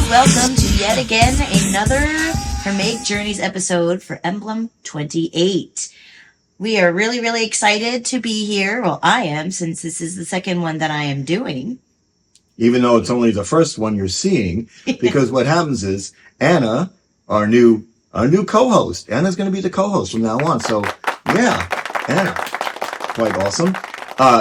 welcome to yet again another Hermetic Journeys episode for Emblem 28. We are really, really excited to be here. Well, I am, since this is the second one that I am doing. Even though it's only the first one you're seeing, because what happens is Anna, our new co-host, Anna's going to be the co-host from now on. So, yeah, Anna, quite awesome.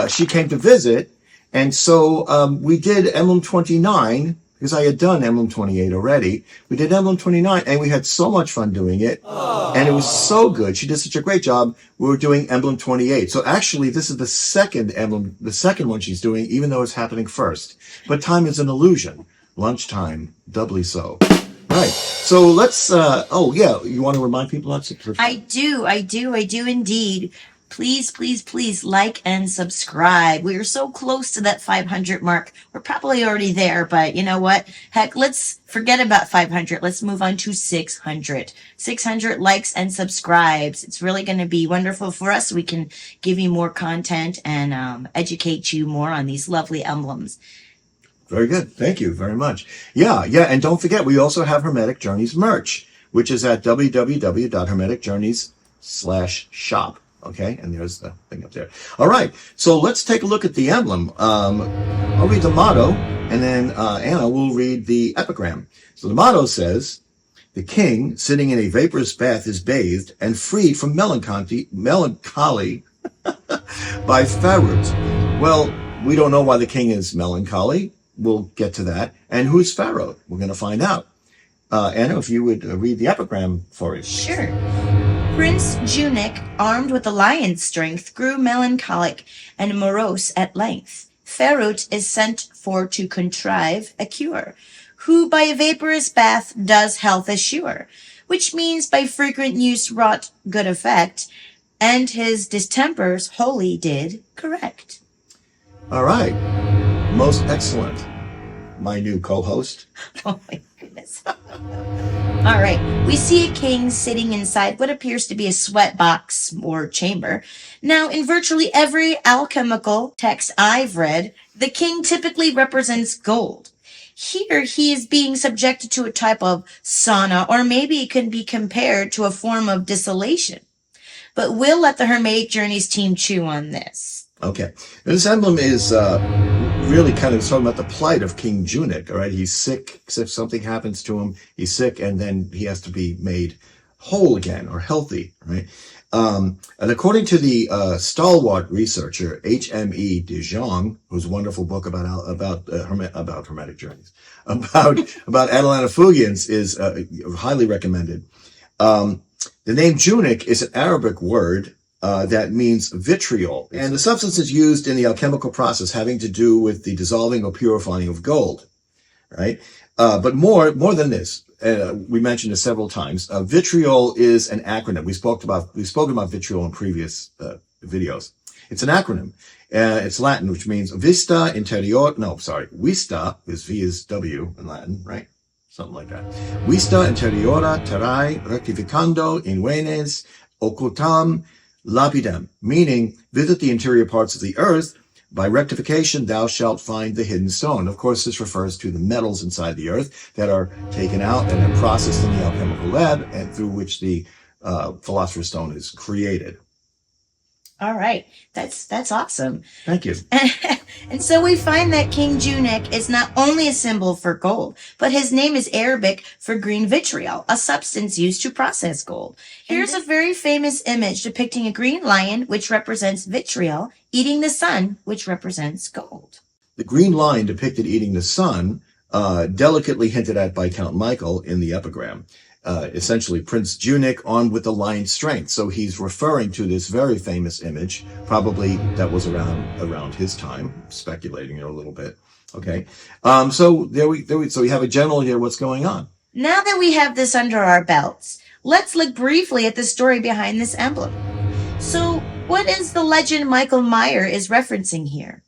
She came to visit, and so we did Emblem 29, because I had done Emblem 28 already. We did Emblem 29, and we had so much fun doing it, and it was so good. She did such a great job. We were doing Emblem 28. So actually, this is the second Emblem, the second one she's doing, even though it's happening first. But time is an illusion. Lunchtime, doubly so. Right. So let's, you want to remind people that's it? I do indeed. Please like and subscribe. We are so close to that 500 mark. We're probably already there, but you know what? Heck, let's forget about 500. Let's move on to 600. 600 likes and subscribes. It's really going to be wonderful for us. We can give you more content and educate you more on these lovely emblems. Very good. Thank you very much. Yeah. And don't forget, we also have Hermetic Journeys merch, which is at www.hermeticjourneys.com/shop. Okay, and there's the thing up there. All right, so let's take a look at the emblem. I'll read the motto, and then Anna will read the epigram. So the motto says, "The king, sitting in a vaporous bath, is bathed and freed from melancholy by Pharut." Well, we don't know why the king is melancholy. We'll get to that. And who's Pharut? We're going to find out. Anna, if you would read the epigram for us. Sure. Prince Junik, armed with the lion's strength, grew melancholic and morose at length. Pharut is sent for to contrive a cure, who by a vaporous bath does health assure, which means by frequent use wrought good effect, and his distempers wholly did correct. All right. Most excellent, my new co-host. Oh my goodness. All right. We see a king sitting inside what appears to be a sweat box or chamber. Now, in virtually every alchemical text I've read, the king typically represents gold. Here, he is being subjected to a type of sauna, or maybe it can be compared to a form of distillation. But we'll let the Hermetic Journeys team chew on this. Okay. This emblem is really kind of talking about the plight of King Junik, all right? He's sick. If something happens to him, he's sick, and then he has to be made whole again or healthy, right? And according to the stalwart researcher, H.M.E. de Jong, whose wonderful book about Hermetic Journeys, about Atalantophugians is highly recommended. The name Junik is an Arabic word that means vitriol, and the substance is used in the alchemical process having to do with the dissolving or purifying of gold, right? But more than this, we mentioned it several times. Vitriol is an acronym. We've spoken about vitriol in previous videos. It's an acronym. It's Latin, which means vista interior. Vista is V is W in Latin, right? Something like that. Vista interiora terrae rectificando in venes occultam lapidem, meaning visit the interior parts of the earth. By rectification, thou shalt find the hidden stone. Of course, this refers to the metals inside the earth that are taken out and then processed in the alchemical lab, and through which the philosopher's stone is created. All right. That's awesome. Thank you. And so we find that King Junik is not only a symbol for gold, but his name is Arabic for green vitriol, a substance used to process gold. Here's a very famous image depicting a green lion, which represents vitriol, eating the sun, which represents gold. The green lion depicted eating the sun, delicately hinted at by Count Michael in the epigram. Essentially Prince Junik armed with the lion's strength. So he's referring to this very famous image, probably that was around his time, speculating a little bit. Okay. So so we have a general here what's going on. Now that we have this under our belts, let's look briefly at the story behind this emblem. So what is the legend Michael Meyer is referencing here?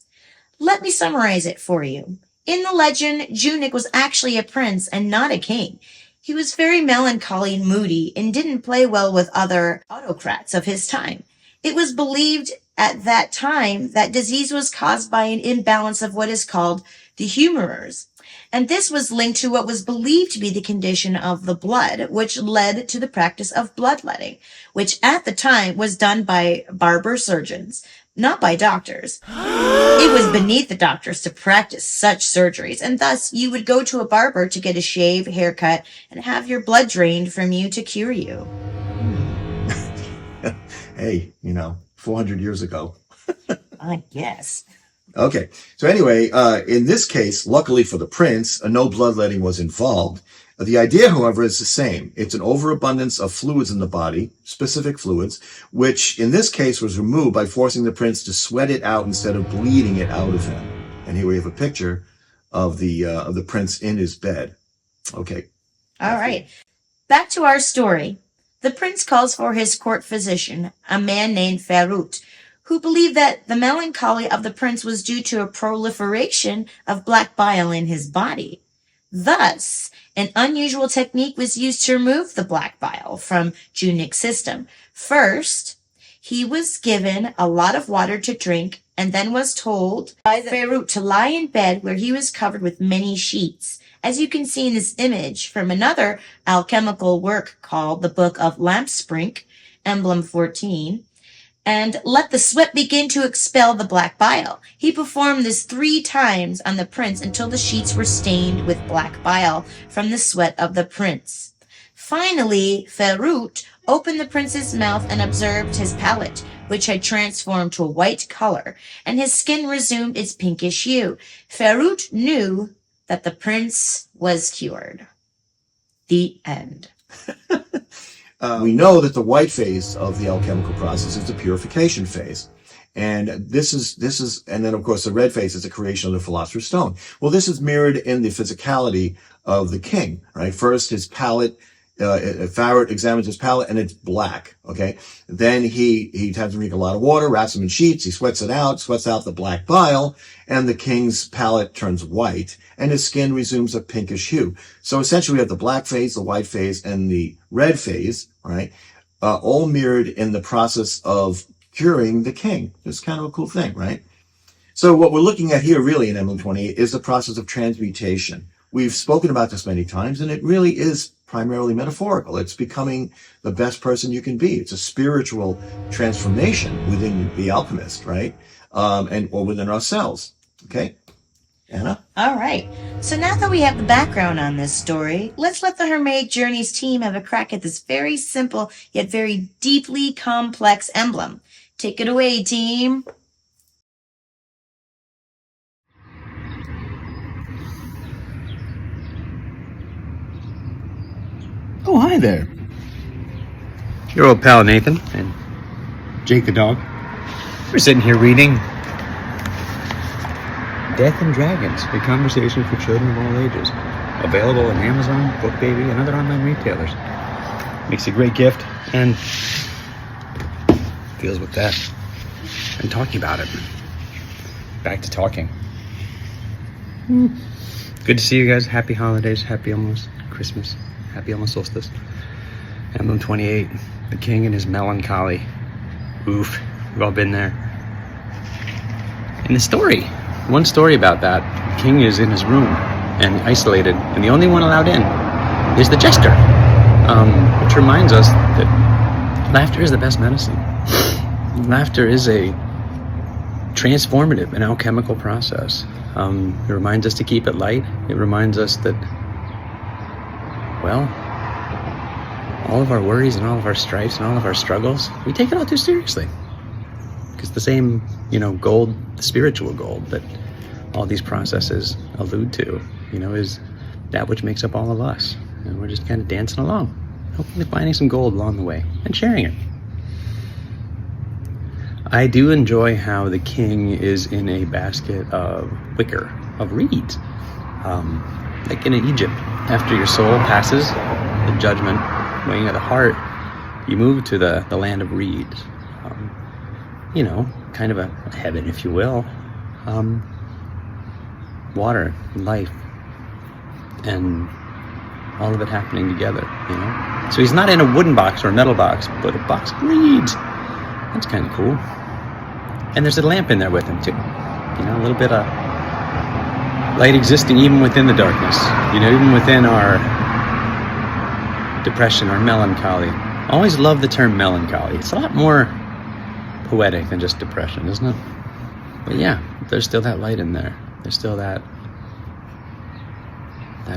Let me summarize it for you. In the legend, Junik was actually a prince and not a king. He was very melancholy and moody and didn't play well with other autocrats of his time. It was believed at that time that disease was caused by an imbalance of what is called the humorers. And this was linked to what was believed to be the condition of the blood, which led to the practice of bloodletting, which at the time was done by barber surgeons, not by doctors. It was beneath the doctors to practice such surgeries, and thus you would go to a barber to get a shave, haircut, and have your blood drained from you to cure you. Hey, 400 years ago. I guess. Okay, so anyway, in this case, luckily for the prince, no bloodletting was involved. The idea, however, is the same. It's an overabundance of fluids in the body, specific fluids, which in this case was removed by forcing the prince to sweat it out instead of bleeding it out of him. And here we have a picture of the prince in his bed. Okay. All right. Back to our story. The prince calls for his court physician, a man named Pharut, who believed that the melancholy of the prince was due to a proliferation of black bile in his body. Thus, an unusual technique was used to remove the black bile from Junik's system. First, he was given a lot of water to drink and then was told by the Pharut to lie in bed where he was covered with many sheets. As you can see in this image from another alchemical work called the Book of Lampsprink, Emblem 14, and let the sweat begin to expel the black bile. He performed this 3 times on the prince until the sheets were stained with black bile from the sweat of the prince. Finally, Pharut opened the prince's mouth and observed his palate, which had transformed to a white color, and his skin resumed its pinkish hue. Pharut knew that the prince was cured. The end. We know that the white phase of the alchemical process is the purification phase. And this is, and then of course the red phase is the creation of the philosopher's stone. Well, this is mirrored in the physicality of the king, right? First, his palate, Pharut examines his palate and it's black, okay? Then he has to drink a lot of water, wraps him in sheets, he sweats it out, sweats out the black bile, and the king's palate turns white, and his skin resumes a pinkish hue. So essentially we have the black phase, the white phase, and the red phase, right? All mirrored in the process of curing the king. It's kind of a cool thing, right? So what we're looking at here really in Emblem 28 is the process of transmutation. We've spoken about this many times, and it really is primarily metaphorical. It's becoming the best person you can be. It's a spiritual transformation within the alchemist, right? Or within ourselves. Okay? Anna? All right. So now that we have the background on this story, let's let the Hermetic Journeys team have a crack at this very simple yet very deeply complex emblem. Take it away, team. Oh, hi there. Your old pal Nathan and Jake the dog. We're sitting here reading Death and Dragons, a conversation for children of all ages. Available on Amazon, BookBaby, and other online retailers. Makes a great gift and deals with death and talking about it. Back to talking. Good to see you guys. Happy holidays. Happy almost Christmas. Happy almost solstice. Emblem 28, the king and his melancholy. Oof, we've all been there. In the story, one story about that, the king is in his room and isolated, and the only one allowed in is the jester, which reminds us that laughter is the best medicine. Laughter is a transformative and alchemical process. It reminds us to keep it light. It reminds us that, well, all of our worries and all of our strifes and all of our struggles, we take it all too seriously. Because the same, gold, the spiritual gold that all these processes allude to, is that which makes up all of us. And we're just kind of dancing along, hopefully finding some gold along the way and sharing it. I do enjoy how the king is in a basket of wicker, of reeds. Like in Egypt, after your soul passes the judgment weighing of the heart, you move to the land of reeds. Kind of a heaven, if you will. Water, life, and all of it happening together, So he's not in a wooden box or a metal box, but a box of reeds. That's kind of cool. And there's a lamp in there with him too. A little bit light existing even within the darkness, even within our depression or melancholy. I always love the term melancholy. It's a lot more poetic than just depression, isn't it? But yeah, there's still that light in there. There's still that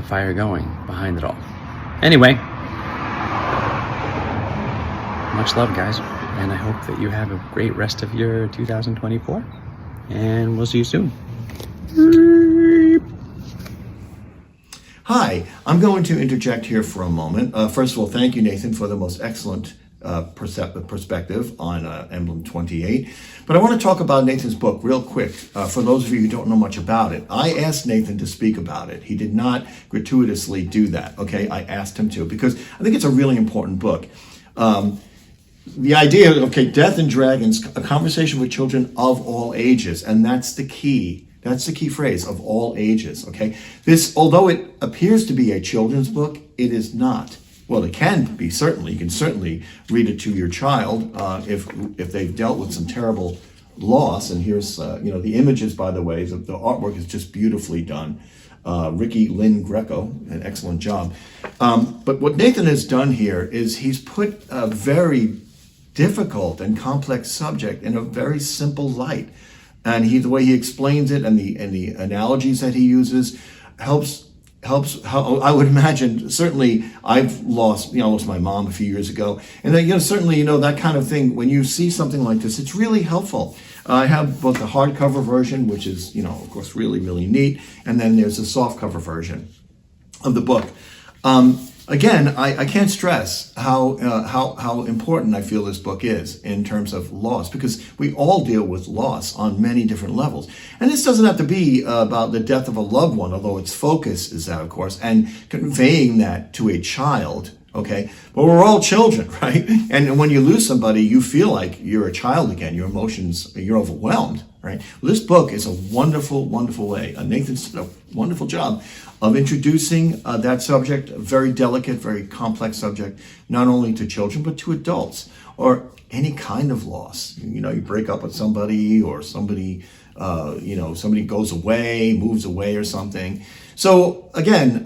fire going behind it all. Anyway, much love, guys, and I hope that you have a great rest of your 2024, and we'll see you soon. Hi, I'm going to interject here for a moment. First of all, thank you, Nathan, for the most excellent perspective on Emblem 28. But I want to talk about Nathan's book real quick. For those of you who don't know much about it, I asked Nathan to speak about it. He did not gratuitously do that, okay? I asked him to because I think it's a really important book. The idea, okay, Death and Dragons, a conversation with children of all ages, and that's the key. That's the key phrase, of all ages, okay? This, although it appears to be a children's book, it is not. Well, it can be, certainly. You can certainly read it to your child if they've dealt with some terrible loss. And here's, the images, by the way, the artwork is just beautifully done. Ricky Lynn Greco, an excellent job. But what Nathan has done here is he's put a very difficult and complex subject in a very simple light. And the way he explains it and the analogies that he uses helps. I would imagine, certainly I've lost my mom a few years ago. And then, certainly, that kind of thing, when you see something like this, it's really helpful. I have both the hardcover version, which is, of course, really, really neat. And then there's a softcover version of the book. Again, I can't stress how important I feel this book is in terms of loss, because we all deal with loss on many different levels. And this doesn't have to be about the death of a loved one, although its focus is that, of course, and conveying that to a child, okay? But we're all children, right? And when you lose somebody, you feel like you're a child again. Your emotions, you're overwhelmed, right? Well, this book is a wonderful, wonderful way. Nathan's done a wonderful job of introducing that subject, a very delicate, very complex subject, not only to children, but to adults, or any kind of loss. You break up with somebody, or somebody, somebody goes away, moves away or something. So again,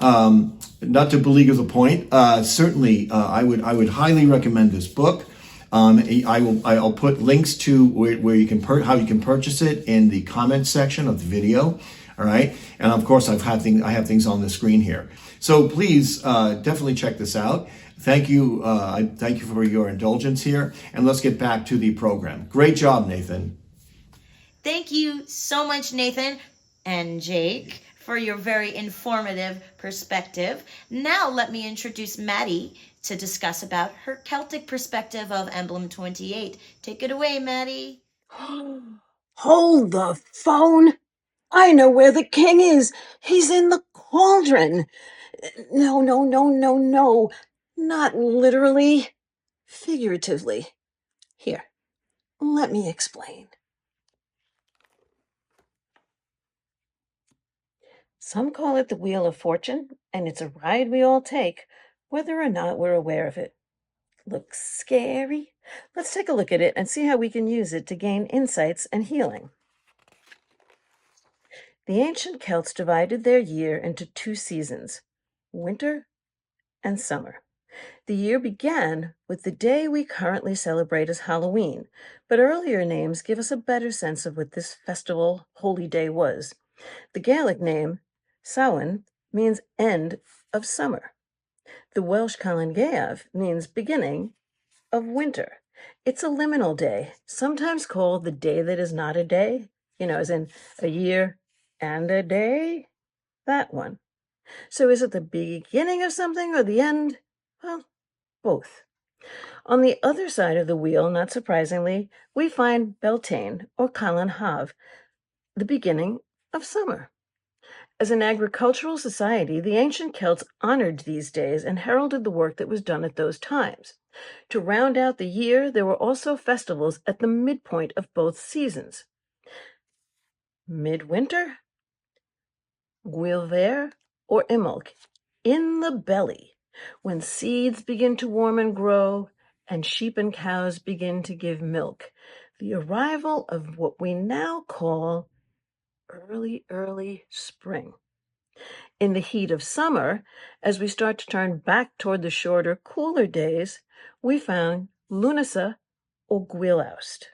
not to beleaguer the point, certainly I would highly recommend this book. I'll put links to where you can how you can purchase it in the comment section of the video. All right, and of course I have things on the screen here. So please definitely check this out. Thank you. Thank you for your indulgence here, and let's get back to the program. Great job, Nathan. Thank you so much, Nathan and Jake, for your very informative perspective. Now let me introduce Maddie to discuss about her Celtic perspective of Emblem 28. Take it away, Maddie. Hold the phone. I know where the king is. He's in the cauldron. No. Not literally. Figuratively. Here, let me explain. Some call it the Wheel of Fortune, and it's a ride we all take, whether or not we're aware of it. Looks scary? Let's take a look at it and see how we can use it to gain insights and healing. The ancient Celts divided their year into 2 seasons, winter and summer. The year began with the day we currently celebrate as Halloween, but earlier names give us a better sense of what this festival holy day was. The Gaelic name, Samhain, means end of summer. The Welsh Calan Gaeaf means beginning of winter. It's a liminal day, sometimes called the day that is not a day, as in a year and a day, that one. So is it the beginning of something or the end? Well, both. On the other side of the wheel, not surprisingly, we find Beltane, or Calan Hav, the beginning of summer. As an agricultural society, the ancient Celts honored these days and heralded the work that was done at those times. To round out the year, there were also festivals at the midpoint of both seasons. Midwinter, Gwylver, or Imulc, in the belly, when seeds begin to warm and grow, and sheep and cows begin to give milk. The arrival of what we now call early spring. In the heat of summer, as we start to turn back toward the shorter, cooler days, we found Lunasa or Gwilaust.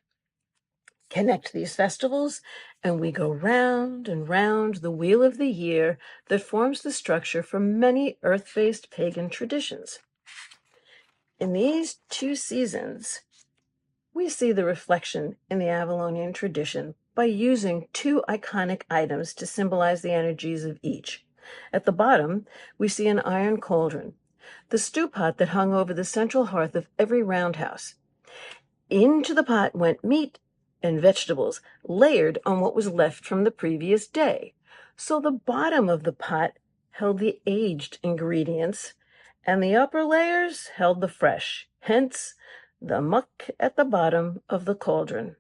Connect these festivals, and we go round and round the wheel of the year that forms the structure for many earth-based pagan traditions. In these two seasons, we see the reflection in the Avalonian tradition by using two iconic items to symbolize the energies of each. At the bottom, we see an iron cauldron, the stew pot that hung over the central hearth of every roundhouse. Into the pot went meat and vegetables, layered on what was left from the previous day. So the bottom of the pot held the aged ingredients, and the upper layers held the fresh, hence the muck at the bottom of the cauldron.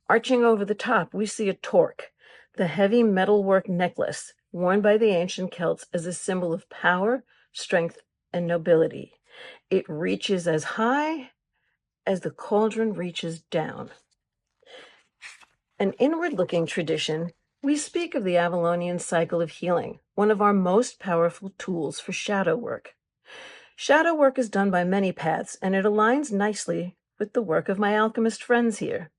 Arching over the top, we see a torque, the heavy metalwork necklace worn by the ancient Celts as a symbol of power, strength, and nobility. It reaches as high as the cauldron reaches down. An inward-looking tradition, we speak of the Avalonian cycle of healing, one of our most powerful tools for shadow work. Shadow work is done by many paths, and it aligns nicely with the work of my alchemist friends here.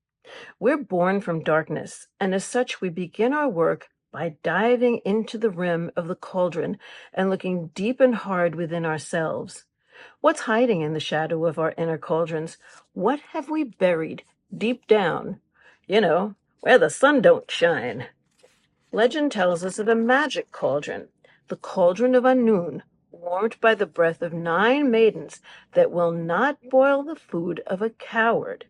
We're born from darkness, and as such we begin our work by diving into the rim of the cauldron and looking deep and hard within ourselves. What's hiding in the shadow of our inner cauldrons? What have we buried deep down? Where the sun don't shine. Legend tells us of a magic cauldron, the cauldron of Anun, warmed by the breath of 9 maidens that will not boil the food of a coward.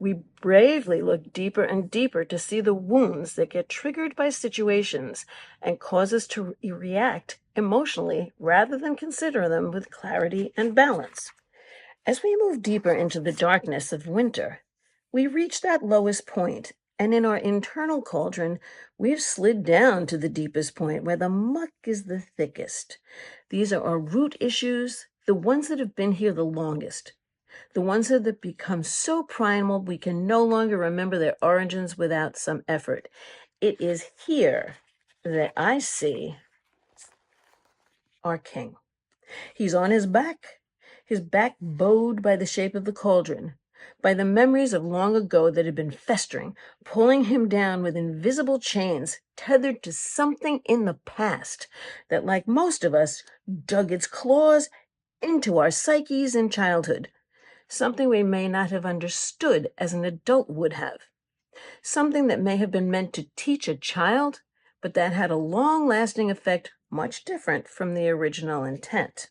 We bravely look deeper and deeper to see the wounds that get triggered by situations and cause us to react emotionally rather than consider them with clarity and balance. As we move deeper into the darkness of winter, we reach that lowest point, and in our internal cauldron, we've slid down to the deepest point where the muck is the thickest. These are our root issues, the ones that have been here the longest. The ones that become so primal we can no longer remember their origins without some effort. It is here that I see our king. He's on his back bowed by the shape of the cauldron, by the memories of long ago that had been festering, pulling him down with invisible chains, tethered to something in the past that, like most of us, dug its claws into our psyches in childhood. Something we may not have understood as an adult would have. Something that may have been meant to teach a child, but that had a long-lasting effect much different from the original intent.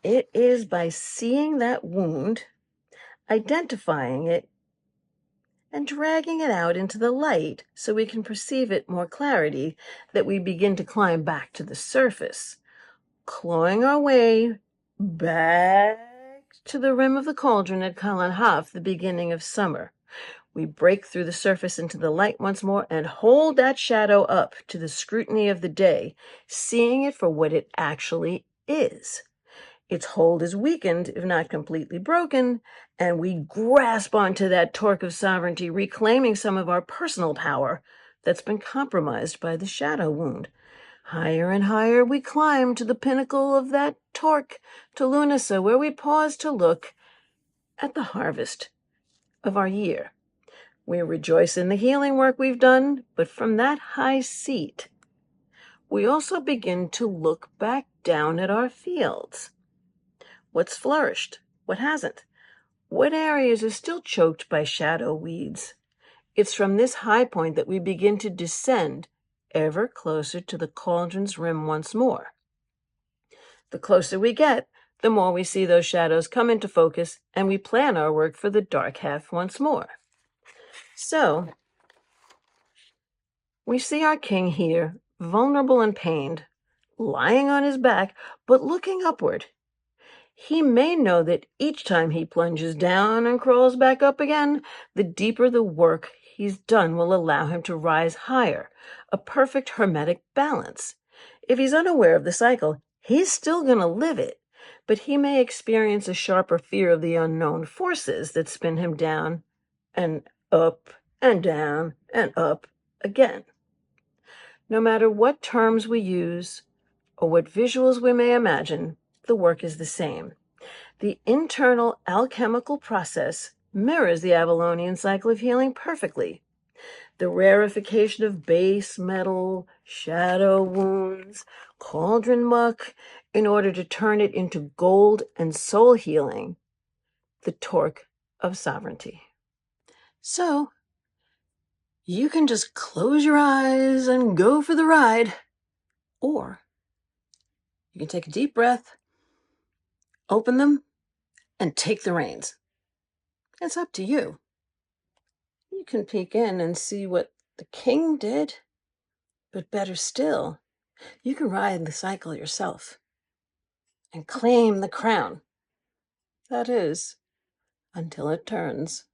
It is by seeing that wound, identifying it, and dragging it out into the light so we can perceive it more clarity that we begin to climb back to the surface, clawing our way back to the rim of the cauldron at Kalanhaf, the beginning of summer. We break through the surface into the light once more and hold that shadow up to the scrutiny of the day, seeing it for what it actually is. Its hold is weakened, if not completely broken, and we grasp onto that torque of sovereignty, reclaiming some of our personal power that's been compromised by the shadow wound. Higher and higher we climb to the pinnacle of that torque, to Lunasa, where we pause to look at the harvest of our year. We rejoice in the healing work we've done, but from that high seat, we also begin to look back down at our fields. What's flourished? What hasn't? What areas are still choked by shadow weeds? It's from this high point that we begin to descend ever closer to the cauldron's rim once more. The closer we get, the more we see those shadows come into focus, and we plan our work for the dark half once more. So, we see our king here, vulnerable and pained, lying on his back, but looking upward. He may know that each time he plunges down and crawls back up again, the deeper the work he's done will allow him to rise higher, a perfect hermetic balance. If he's unaware of the cycle, he's still going to live it, but he may experience a sharper fear of the unknown forces that spin him down and up and down and up again. No matter what terms we use or what visuals we may imagine, the work is the same. The internal alchemical process mirrors the Avalonian cycle of healing perfectly. The rarefication of base metal, shadow wounds, cauldron muck, in order to turn it into gold and soul healing, the torque of sovereignty. So, you can just close your eyes and go for the ride, or you can take a deep breath, open them, and take the reins. It's up to you. You can peek in and see what the king did, but better still, you can ride the cycle yourself and claim the crown. That is, until it turns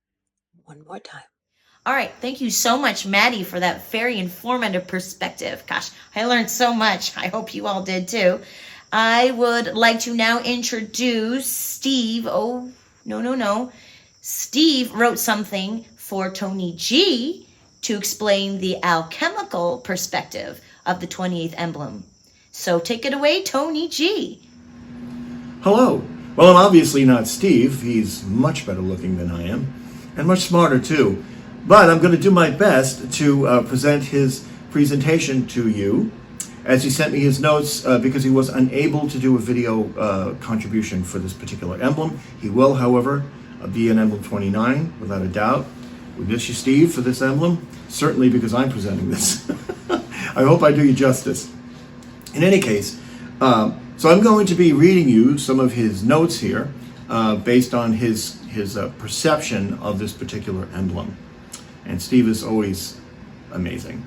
one more time. All right. Thank you so much, Maddie, for that very informative perspective. Gosh, I learned so much. I hope you all did too. I would like to now introduce Steve. Oh, no. Steve wrote something for TonyG to explain the alchemical perspective of the 28th emblem. So take it away, TonyG. Hello. Well, I'm obviously not Steve. He's much better looking than I am, and much smarter too. But I'm going to do my best to present his presentation to you, as he sent me his notes because he was unable to do a video contribution for this particular emblem. He will, however, be an Emblem 29, without a doubt. We miss you, Steve, for this emblem, certainly because I'm presenting this. I hope I do you justice. In any case, so I'm going to be reading you some of his notes here based on his perception of this particular emblem. And Steve is always amazing.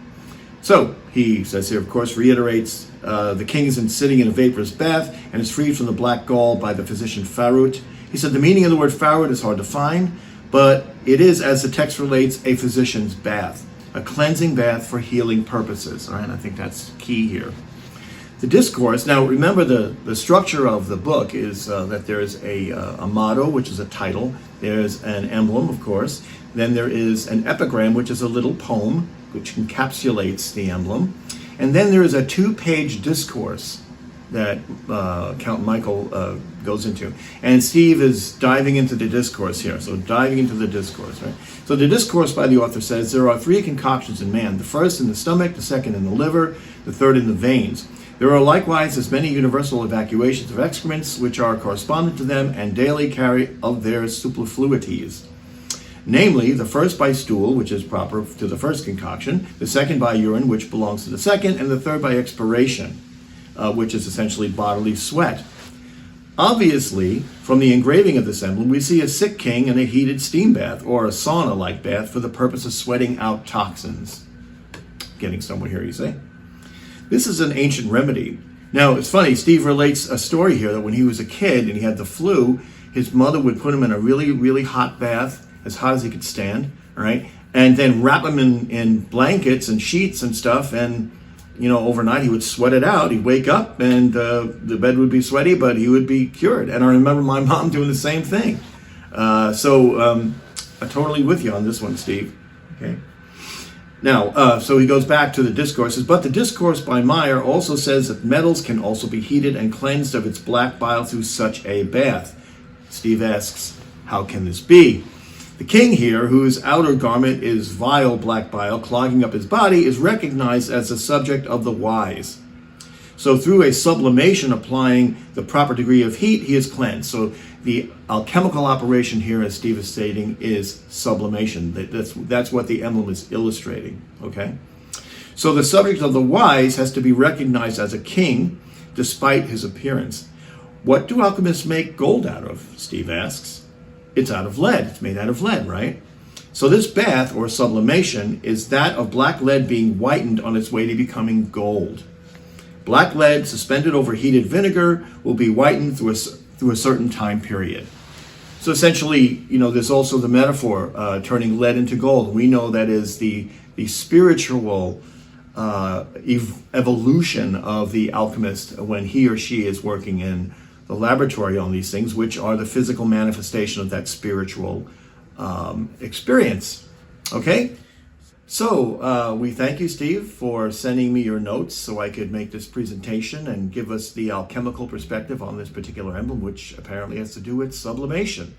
So he says here, of course, reiterates, the king is sitting in a vaporous bath and is freed from the black gall by the physician Pharut. He said the meaning of the word Pharut is hard to find, but it is, as the text relates, a physician's bath, a cleansing bath for healing purposes. All right, I think that's key here. The discourse, now remember the structure of the book is that there is a motto, which is a title. There's an emblem, of course. Then there is an epigram, which is a little poem, which encapsulates the emblem. And then there is a 2-page discourse that Count Michael goes into. And Steve is diving into the discourse here. So diving into the discourse, right? So the discourse by the author says, there are 3 concoctions in man. The first in the stomach, the second in the liver, the third in the veins. There are likewise as many universal evacuations of excrements, which are correspondent to them and daily carry of their superfluities. Namely, the first by stool, which is proper to the first concoction, the second by urine, which belongs to the second, and the third by expiration, which is essentially bodily sweat. Obviously, from the engraving of this emblem, we see a sick king in a heated steam bath, or a sauna-like bath, for the purpose of sweating out toxins. Getting somewhere here, you say? This is an ancient remedy. Now, it's funny, Steve relates a story here that when he was a kid and he had the flu, his mother would put him in a really, really hot bath, as hot as he could stand, all right? And then wrap him in blankets and sheets and stuff, and, you know, overnight he would sweat it out. He'd wake up and the bed would be sweaty, but he would be cured. And I remember my mom doing the same thing. So I'm totally with you on this one, Steve, okay? Now, so he goes back to the discourses, but the discourse by Meyer also says that metals can also be heated and cleansed of its black bile through such a bath. Steve asks, how can this be? The king here, whose outer garment is vile black bile clogging up his body, is recognized as the subject of the wise. So through a sublimation applying the proper degree of heat, he is cleansed. So the alchemical operation here, as Steve is stating, is sublimation. That's what the emblem is illustrating, okay? So the subject of the wise has to be recognized as a king, despite his appearance. What do alchemists make gold out of, Steve asks. It's out of lead. It's made out of lead, right? So this bath, or sublimation, is that of black lead being whitened on its way to becoming gold. Black lead suspended over heated vinegar will be whitened through a certain time period. So essentially, you know, there's also the metaphor, turning lead into gold. We know that is the spiritual evolution of the alchemist when he or she is working in the laboratory on these things, which are the physical manifestation of that spiritual experience. Okay? So we thank you, Steve, for sending me your notes so I could make this presentation and give us the alchemical perspective on this particular emblem, which apparently has to do with sublimation.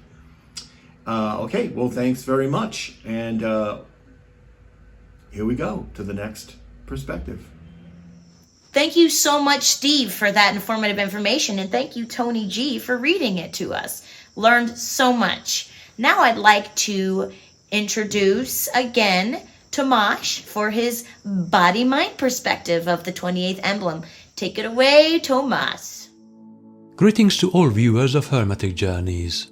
Okay, well, thanks very much. And here we go to the next perspective. Thank you so much, Steve, for that informative information, and thank you, TonyG, for reading it to us. Learned so much. Now I'd like to introduce again Tomasz for his body-mind perspective of the 28th emblem. Take it away, Tomasz. Greetings to all viewers of Hermetic Journeys.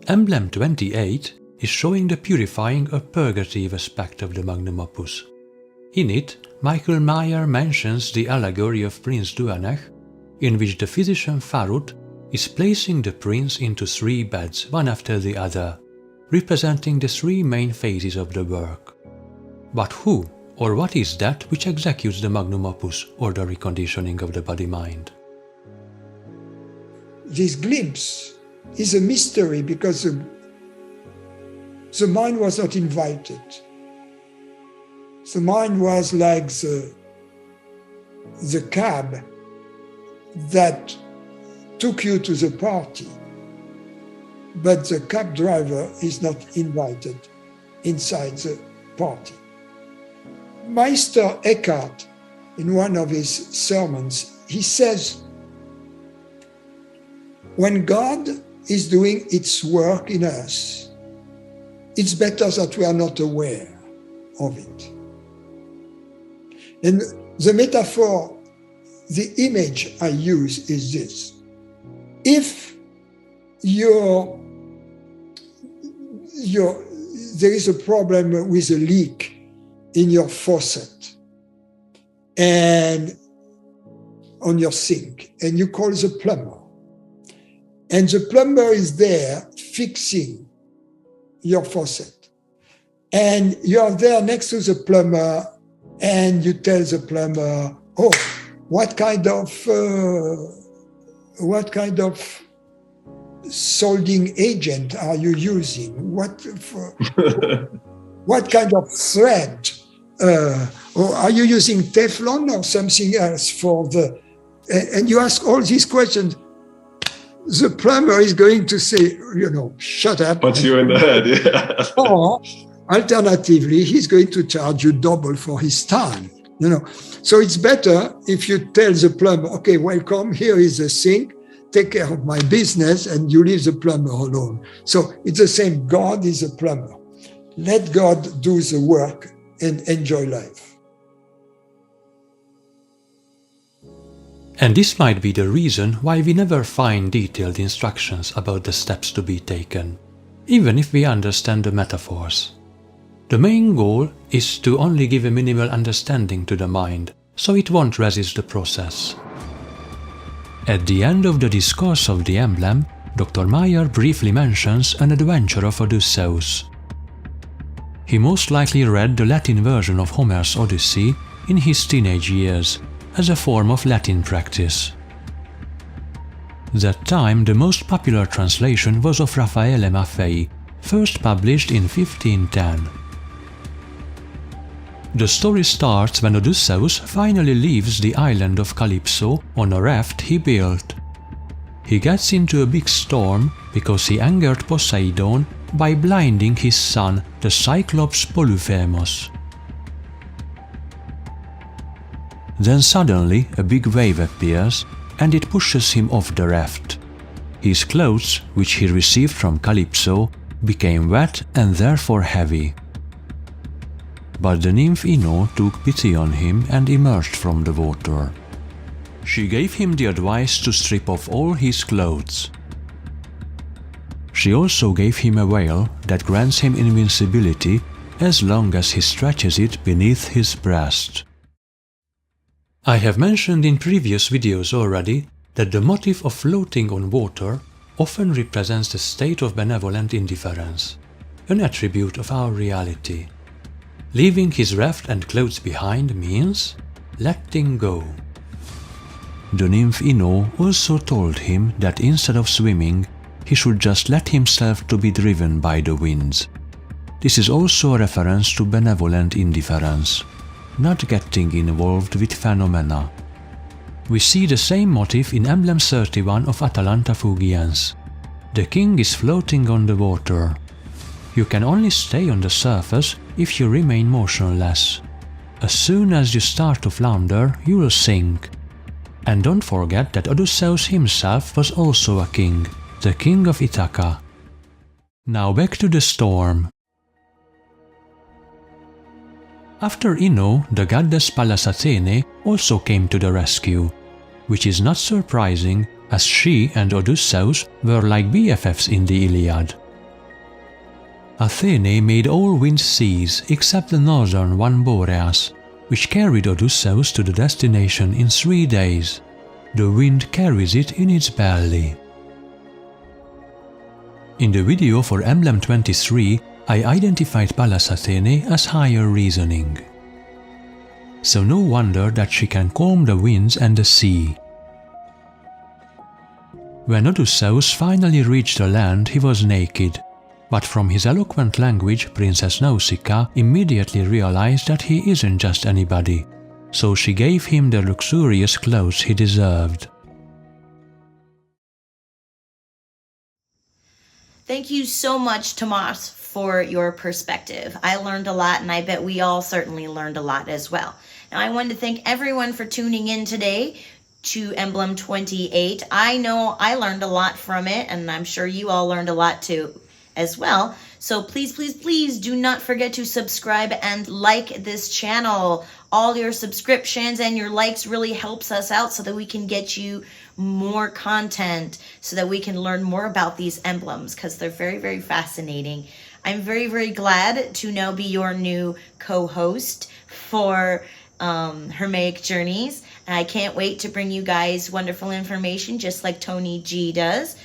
Emblem 28 is showing the purifying or purgative aspect of the magnum opus. In it, Michael Meyer mentions the allegory of Prince Duanech, in which the physician Pharut is placing the prince into 3 beds, one after the other, representing the 3 main phases of the work. But who or what is that which executes the magnum opus or the reconditioning of the body-mind? This glimpse is a mystery because the mind was not invited. The mind was like the cab that took you to the party, but the cab driver is not invited inside the party. Meister Eckhart, in one of his sermons, he says, when God is doing its work in us, it's better that we are not aware of it. And the metaphor, the image I use is this. If there is a problem with a leak in your faucet and on your sink, and you call the plumber, and the plumber is there fixing your faucet, and you are there next to the plumber, and you tell the plumber, "Oh, what kind of soldering agent are you using? What kind of thread? Or are you using Teflon or something else for the?" And you ask all these questions. The plumber is going to say, "Shut up." Punch you in the head, yeah. Or alternatively, he's going to charge you double for his time. So it's better if you tell the plumber, "Okay, welcome, here is the sink, take care of my business," and you leave the plumber alone. So it's the same. God is a plumber. Let God do the work and enjoy life. And this might be the reason why we never find detailed instructions about the steps to be taken, even if we understand the metaphors. The main goal is to only give a minimal understanding to the mind, so it won't resist the process. At the end of the discourse of the emblem, Dr. Meyer briefly mentions an adventure of Odysseus. He most likely read the Latin version of Homer's Odyssey in his teenage years, as a form of Latin practice. That time, the most popular translation was of Raffaele Maffei, first published in 1510. The story starts when Odysseus finally leaves the island of Calypso on a raft he built. He gets into a big storm because he angered Poseidon by blinding his son, the Cyclops Polyphemus. Then suddenly a big wave appears and it pushes him off the raft. His clothes, which he received from Calypso, became wet and therefore heavy. But the nymph Ino took pity on him and emerged from the water. She gave him the advice to strip off all his clothes. She also gave him a veil that grants him invincibility as long as he stretches it beneath his breast. I have mentioned in previous videos already that the motive of floating on water often represents the state of benevolent indifference, an attribute of our reality. Leaving his raft and clothes behind means letting go. The nymph Ino also told him that instead of swimming, he should just let himself to be driven by the winds. This is also a reference to benevolent indifference, not getting involved with phenomena. We see the same motif in Emblem 31 of Atalanta Fugiens. The king is floating on the water. You can only stay on the surface if you remain motionless. As soon as you start to flounder, you will sink. And don't forget that Odysseus himself was also a king, the king of Ithaca. Now back to the storm. After Ino, the goddess Pallas Athene also came to the rescue, which is not surprising as she and Odysseus were like BFFs in the Iliad. Athene made all winds cease except the northern one Boreas, which carried Odysseus to the destination in 3 days. The wind carries it in its belly. In the video for Emblem 23, I identified Pallas Athene as higher reasoning. So no wonder that she can calm the winds and the sea. When Odysseus finally reached the land, he was naked, but from his eloquent language, Princess Nausicaa immediately realized that he isn't just anybody, so she gave him the luxurious clothes he deserved. Thank you so much, Tomas, for your perspective. I learned a lot, and I bet we all certainly learned a lot as well. Now, I wanted to thank everyone for tuning in today to Emblem 28. I know I learned a lot from it, and I'm sure you all learned a lot too as well. So please, please, please do not forget to subscribe and like this channel. All your subscriptions and your likes really helps us out so that we can get you more content, so that we can learn more about these emblems, because they're very, very fascinating. I'm very, very glad to now be your new co-host for Hermetic Journeys. And I can't wait to bring you guys wonderful information just like TonyG does.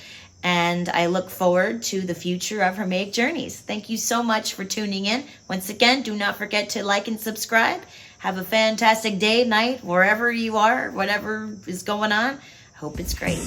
And I look forward to the future of Hermetic Journeys. Thank you so much for tuning in. Once again, do not forget to like and subscribe. Have a fantastic day, night, wherever you are, whatever is going on. I hope it's great.